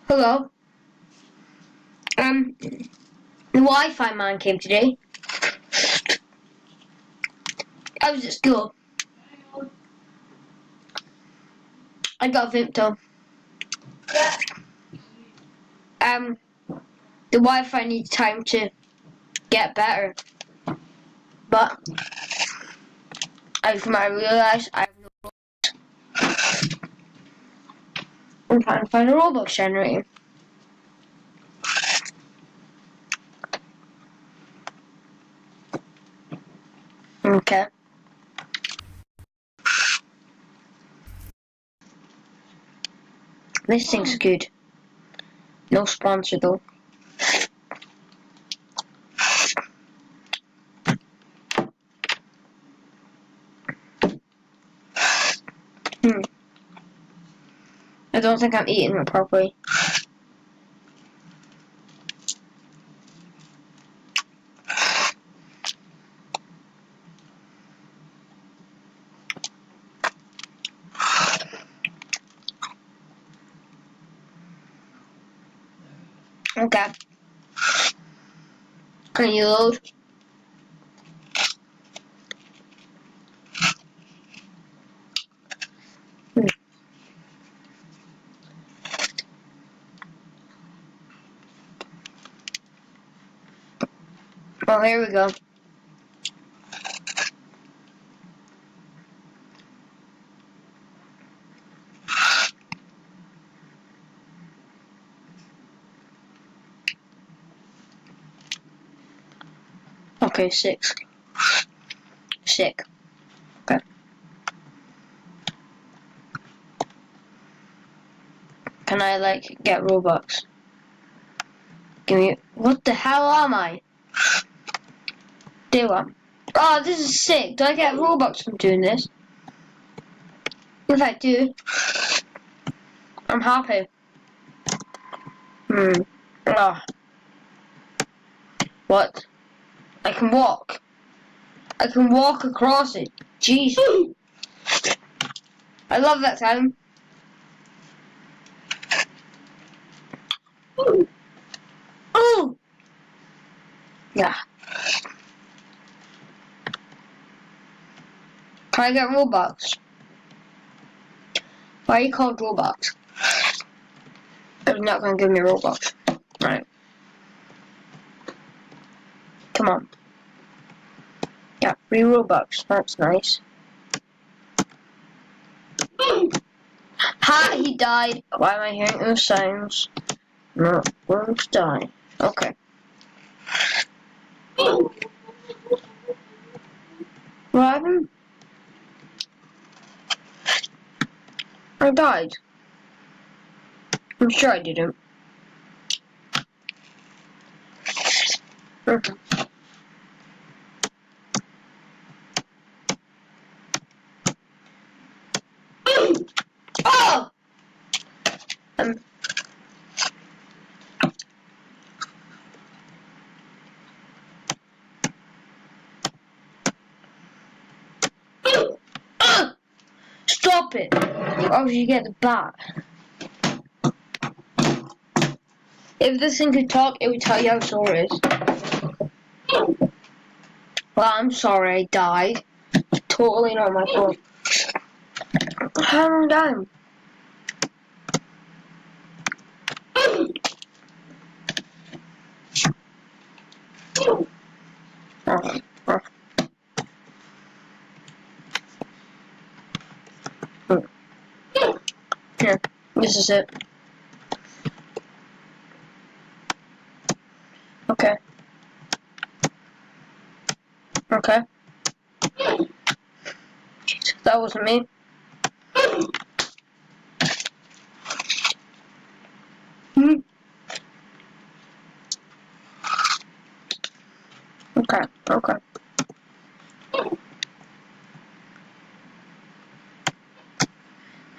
Hello. The Wi-Fi man came today. I was at school. I got Vimto. The Wi-Fi needs time to get better. But I realised I have no. I'm trying to find a robux generator. Okay. This thing's good. No sponsor though. I don't think I'm eating it properly. Okay. Can you load? Oh, here we go. Okay, 6. Sick. Okay. Can I, like, get Robux? Give me. What the hell am I? Do I? Oh, this is sick. Do I get Robux from doing this? If I do, I'm happy. Oh. What? I can walk. I can walk across it. Jeez. I love that sound. Oh! Yeah. Can I get Robux? Why are you called Robux? It's not gonna give me Robux. Right. Come on. Yeah, 3 Robux. That's nice. Ha! He died. Why am I hearing those sounds? No, worms die. Okay. What happened? I died. I'm sure I didn't. Oh! Stop it! Oh, you get the bat. If this thing could talk, it would tell you how sore it is. Well, I'm sorry I died. It's totally not my fault. How am I dying? Here, this is it. Okay. Okay. That wasn't me. Okay, okay.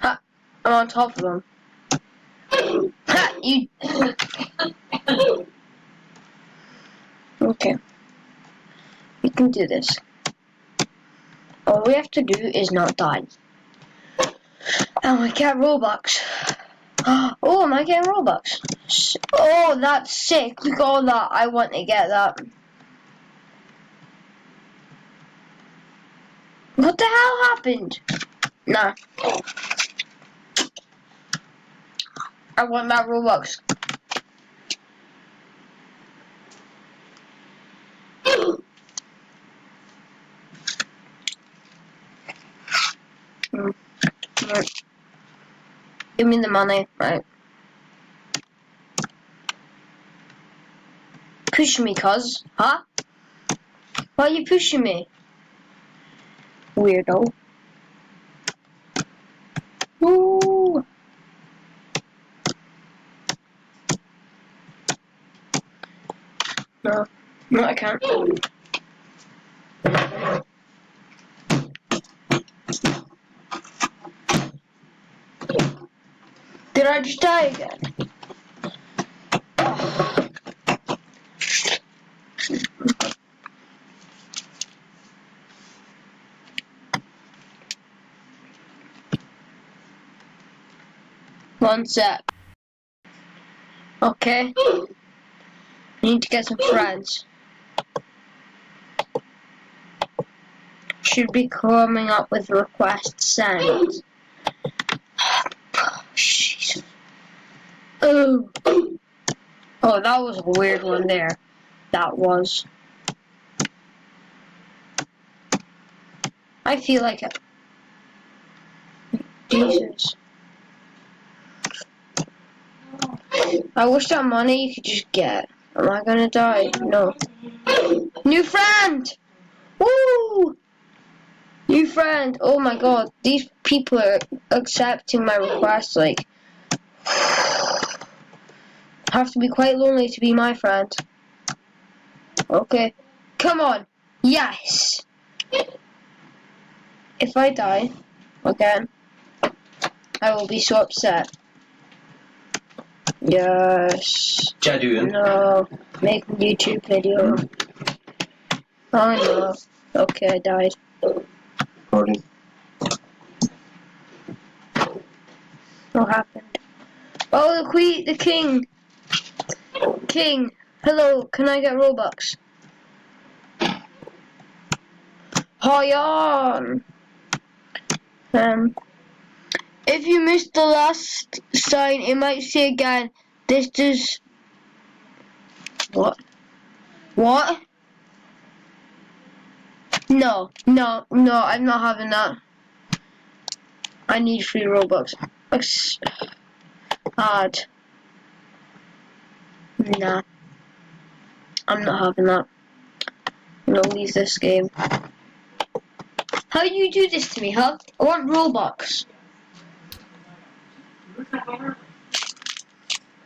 Ha! I'm on top of them. Ha! You. Okay. We can do this. All we have to do is not die. And we get Robux. Oh, am I getting Robux? Oh, that's sick. Look at all that. I want to get that. What the hell happened? Nah. I want that Robux. Right. Give me the money. Right. Push me, cuz. Huh? Why are you pushing me? Weirdo. Woo! No. No, I can't. Did I just die again? One sec. Okay. I need to get some friends. Should be coming up with request sent. Jesus. Oh. Oh, that was a weird one there. That was. I feel like it. Jesus. I wish that money you could just get. Am I gonna die? No. New friend! Woo! New friend! Oh my god, these people are accepting my request, like. Have to be quite lonely to be my friend. Okay. Come on! Yes! If I die again, I will be so upset. Yes. No. Make a YouTube video. Oh no. Okay, I died. Recording. What happened? Oh, the queen, the king. King. Hello, can I get Robux? Hi on. If you missed the last sign, it might say again. This does. What? What? No, I'm not having that. I need free Robux. Hard. Nah. I'm not having that. I'm gonna leave this game. How do you do this to me, huh? I want Robux.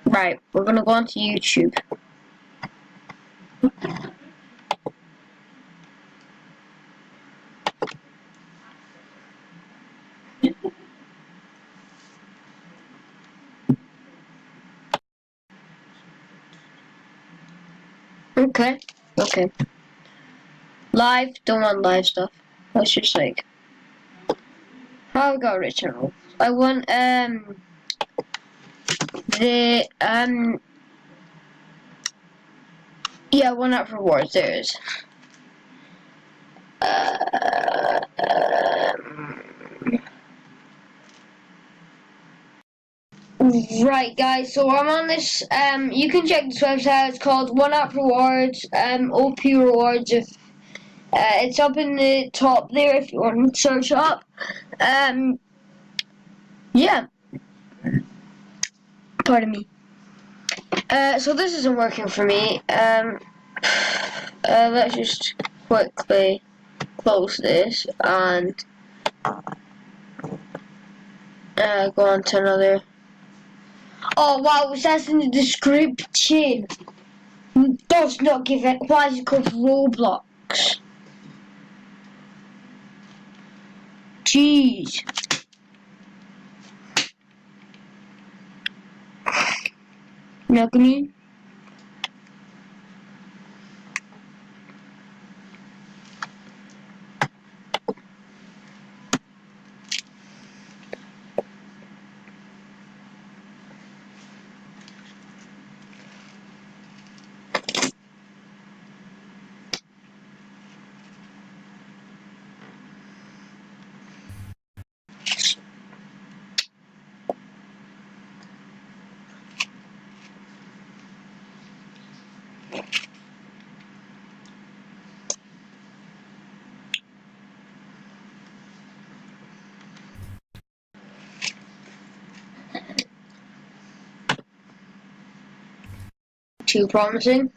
Right, we're gonna go onto YouTube. Okay. Live, don't want live stuff. Let's just like. How I got rich and all. I want the yeah, 1 up rewards. There is. Right, guys. So I'm on this. You can check this website. It's called 1 up rewards. OP rewards. If it's up in the top there, if you want to search up. Yeah. Pardon me. So this isn't working for me. Let's just quickly close this and go on to another. Oh wow, it says in the description. Does not give it. Why is it called Roblox? Jeez. Not gonna. too promising.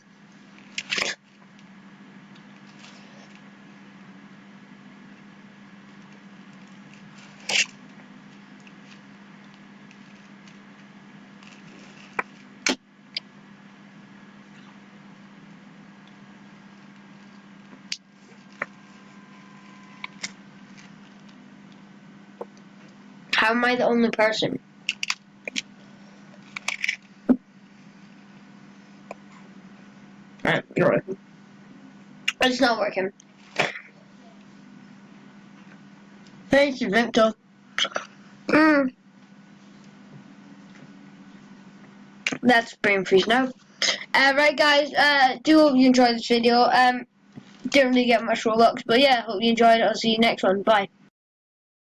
How am I the only person? You're right. It's not working. Thank you, Victor. That's brain freeze now. Right, guys. Do hope you enjoyed this video. Didn't really get much Robux, but yeah, hope you enjoyed it. I'll see you next one. Bye.